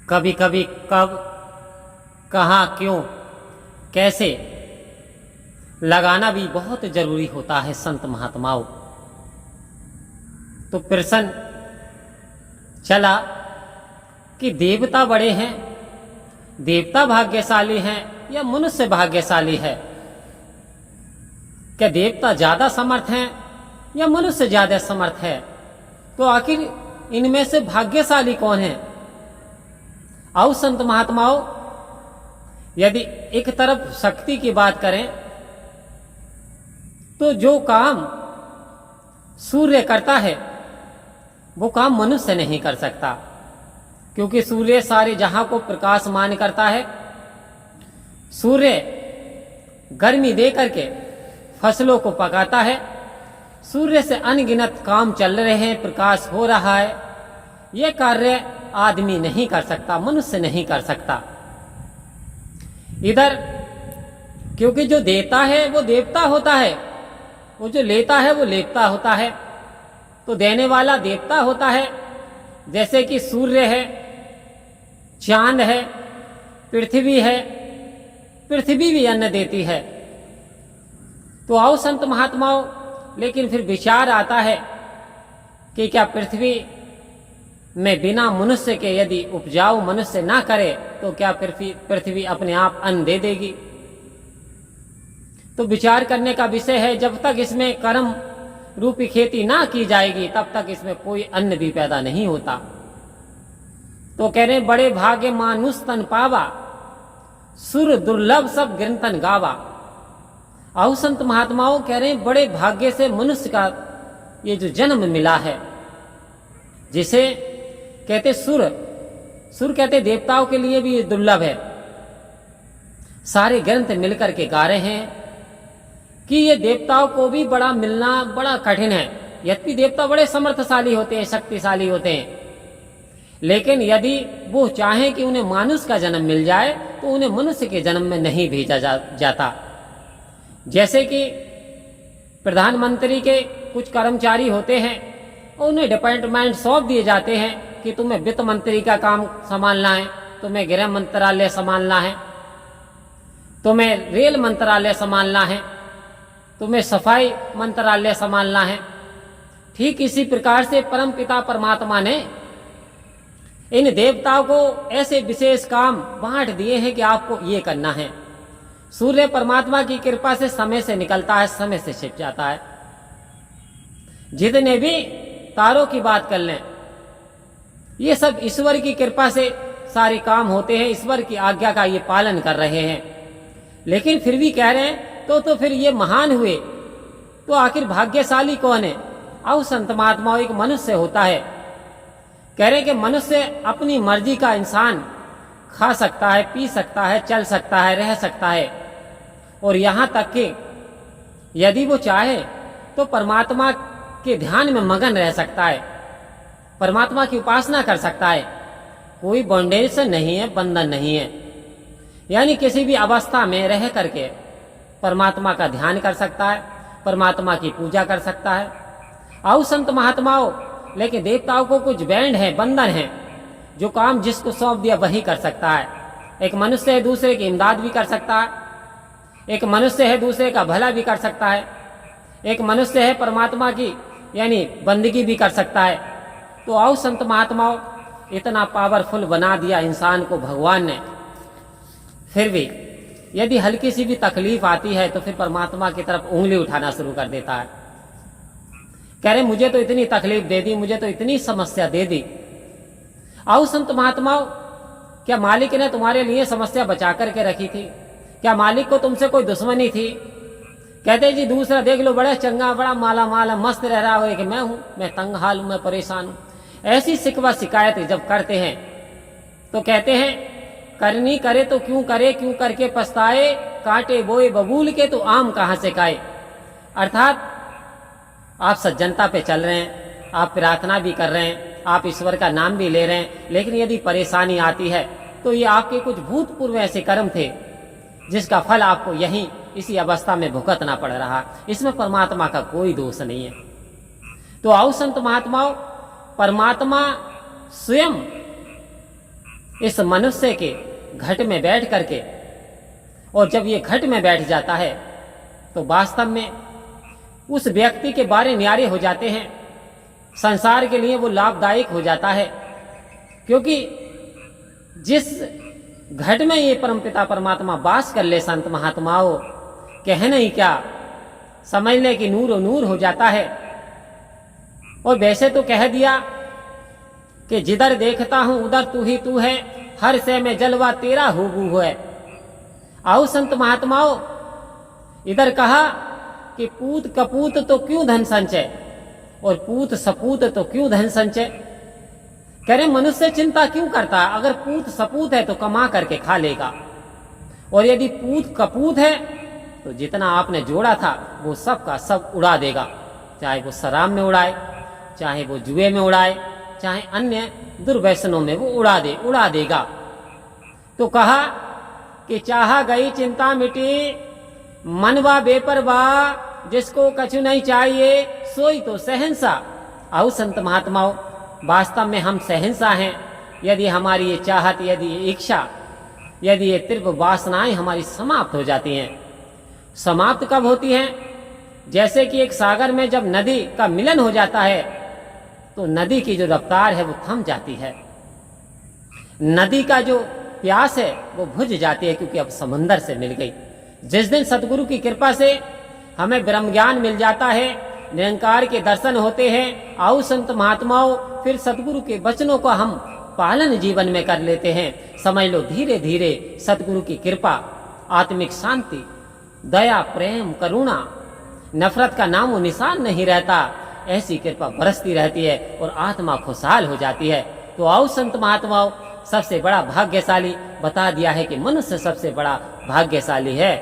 कभी कभी कब, कहाँ, क्यों, कैसे लगाना भी बहुत जरूरी होता है संत महात्माओं। तो प्रश्न चला कि देवता बड़े हैं, देवता भाग्यशाली हैं या मनुष्य भाग्यशाली है? क्या देवता ज्यादा समर्थ हैं या मनुष्य ज्यादा समर्थ है? तो आखिर इनमें से भाग्यशाली कौन है? आओ संत महात्माओं, यदि एक तरफ शक्ति की बात करें तो जो काम सूर्य करता है वो काम मनुष्य नहीं कर सकता, क्योंकि सूर्य सारे जहां को प्रकाशमान करता है। सूर्य गर्मी दे करके फसलों को पकाता है। सूर्य से अनगिनत काम चल रहे हैं, प्रकाश हो रहा है। यह कार्य आदमी नहीं कर सकता, मनुष्य नहीं कर सकता। इधर क्योंकि जो देता है वो देवता होता है, वो जो लेता है वो लेपता होता है। तो देने वाला देवता होता है, जैसे कि सूर्य है, चांद है, पृथ्वी है। पृथ्वी भी अन्न देती है। तो आओ संत महात्माओं, लेकिन फिर विचार आता है कि क्या पृथ्वी में बिना मनुष्य के यदि उपजाऊ मनुष्य ना करे तो क्या पृथ्वी अपने आप अन्न दे देगी? तो विचार करने का विषय है। जब तक इसमें कर्म रूपी खेती ना की जाएगी तब तक इसमें कोई अन्न भी पैदा नहीं होता। तो कह रहे बड़े भाग्य मानुष तन पावा, सुर दुर्लभ सब गिनतन गावा। आओ संत महात्माओं, कह रहे बड़े भाग्य से मनुष्य का ये जो जन्म मिला है, जिसे कहते सुर, सुर कहते देवताओं के लिए भी ये दुर्लभ है। सारे ग्रंथ मिलकर के गा रहे हैं कि ये देवताओं को भी बड़ा मिलना बड़ा कठिन है। यद्यपि देवता बड़े समर्थशाली होते हैं, शक्तिशाली होते हैं, लेकिन यदि वो चाहें कि उन्हें मानुष का जन्म मिल जाए तो उन्हें मनुष्य के जन्म में नहीं भेजा जाता। जैसे कि प्रधानमंत्री के कुछ कर्मचारी होते हैं, उन्हें डिपार्टमेंट सौंप दिए जाते हैं कि तुम्हें वित्त मंत्री का काम संभालना है, तुम्हें गृह मंत्रालय संभालना है, तुम्हें रेल मंत्रालय संभालना है, तुम्हें सफाई मंत्रालय संभालना है। ठीक इसी प्रकार से परमपिता परमात्मा ने इन देवताओं को ऐसे विशेष काम बांट दिए हैं कि आपको ये करना है। सूर्य परमात्मा की कृपा से समय से निकलता है, समय से छिप जाता है। जितने भी तारों की बात कर लें, ये सब ईश्वर की कृपा से सारे काम होते हैं, ईश्वर की आज्ञा का ये पालन कर रहे हैं। लेकिन फिर भी कह रहे हैं तो फिर ये महान हुए, तो आखिर भाग्यशाली कौन है? आओ संत महात्माओं, एक मनुष्य होता है। कह रहे कि मनुष्य अपनी मर्जी का इंसान खा सकता है, पी सकता है, चल सकता है, रह सकता है, और यहां तक कि यदि वो चाहे तो परमात्मा के ध्यान में मगन रह सकता है, परमात्मा की उपासना कर सकता है। कोई बाउंडेशन नहीं है, बंधन नहीं है। यानी किसी भी अवस्था में रह करके परमात्मा का ध्यान कर सकता है, परमात्मा की पूजा कर सकता है। आओ संत महात्माओं, लेकिन देवताओं को कुछ बैंड है, बंधन है। जो काम जिसको सौंप दिया वही कर सकता है। एक मनुष्य है, दूसरे की इमदाद भी कर सकता है। एक मनुष्य है, दूसरे का भला भी कर सकता है। एक मनुष्य है, परमात्मा की यानी बंदगी भी कर सकता है। तो आओ संत महात्माओं, इतना पावरफुल बना दिया इंसान को भगवान ने, फिर भी यदि हल्की सी भी तकलीफ आती है तो फिर परमात्मा की तरफ उंगली उठाना शुरू कर देता है। कह रहे मुझे तो इतनी तकलीफ दे दी, मुझे तो इतनी समस्या दे दी। आओ संत महात्माओं, क्या मालिक ने तुम्हारे लिए समस्या बचा करके रखी थी? क्या मालिक को तुमसे कोई दुश्मनी थी? कहते जी दूसरा देख लो, बड़ा चंगा, बड़ा माला माल, मस्त रह रहा हो, कि मैं हूं, मैं तंग हाल हूं, मैं परेशान हूं। ऐसी शिकवा शिकायत जब करते हैं तो कहते हैं करनी करे तो क्यों करे, क्यों करके पछताए, कांटे बोए बबूल के तो आम कहां से खाए। अर्थात आप सज्जनता पे चल रहे हैं, आप प्रार्थना भी कर रहे हैं, आप ईश्वर का नाम भी ले रहे हैं, लेकिन यदि परेशानी आती है तो ये आपके कुछ भूतपूर्व ऐसे कर्म थे जिसका फल आपको यहीं इसी अवस्था में भुगतना पड़ रहा। इसमें परमात्मा का कोई दोष नहीं है। तो आओ संत महात्माओं, परमात्मा स्वयं इस मनुष्य के घट में बैठ करके, और जब ये घट में बैठ जाता है तो वास्तव में उस व्यक्ति के बारे न्यारे हो जाते हैं, संसार के लिए वो लाभदायक हो जाता है। क्योंकि जिस घट में ये परमपिता परमात्मा वास कर ले, संत महात्माओं कहने ही क्या, समझ ले कि नूर और नूर हो जाता है। और वैसे तो कह दिया कि जिधर देखता हूं उधर तू ही तू है, हर से में जलवा तेरा हूबू है। आओ संत महात्माओं, इधर कहा कि पूत कपूत तो क्यों धन संचय, और पूत सपूत तो क्यों धन संचय। कह रहे मनुष्य चिंता क्यों करता, अगर पूत सपूत है तो कमा करके खा लेगा, और यदि पूत कपूत है तो जितना आपने जोड़ा था वो सब का सब उड़ा देगा, चाहे वो शराब में उड़ाए, चाहे वो जुए में उड़ाए, चाहे अन्य दुर्व्यसनों में वो उड़ा देगा। तो कहा कि चाहा गई चिंता मिटी, मनवा बेपरवाह, जिसको कछु नहीं चाहिए सोई तो शहंशाह। आओ संत महात्माओं, वास्तव में हम शहंशाह हैं। यदि हमारी ये चाहत, यदि ये इच्छा, यदि ये तीव्र वासनाएं हमारी समाप्त हो जाती हैं। समाप्त कब होती हैं? जैसे कि एक सागर में जब नदी का मिलन हो जाता है तो नदी की जो रफ्तार है वो थम जाती है, नदी का जो प्यास है वो बुझ जाती है, क्योंकि अब समंदर से मिल गई। जिस दिन सतगुरु की कृपा से हमें ब्रह्म ज्ञान मिल जाता है, निरंकार के दर्शन होते हैं, आओ संत महात्माओं, फिर सतगुरु के वचनों को हम पालन जीवन में कर लेते हैं। समझ लो धीरे धीरे सतगुरु की कृपा, आत्मिक शांति, दया, प्रेम, करुणा, नफरत का नामो निशान नहीं रहता। ऐसी कृपा बरसती रहती है और आत्मा खुशहाल हो जाती है। तो आओ संत महात्माओं, सबसे बड़ा भाग्यशाली बता दिया है कि मनुष्य सबसे बड़ा भाग्यशाली है।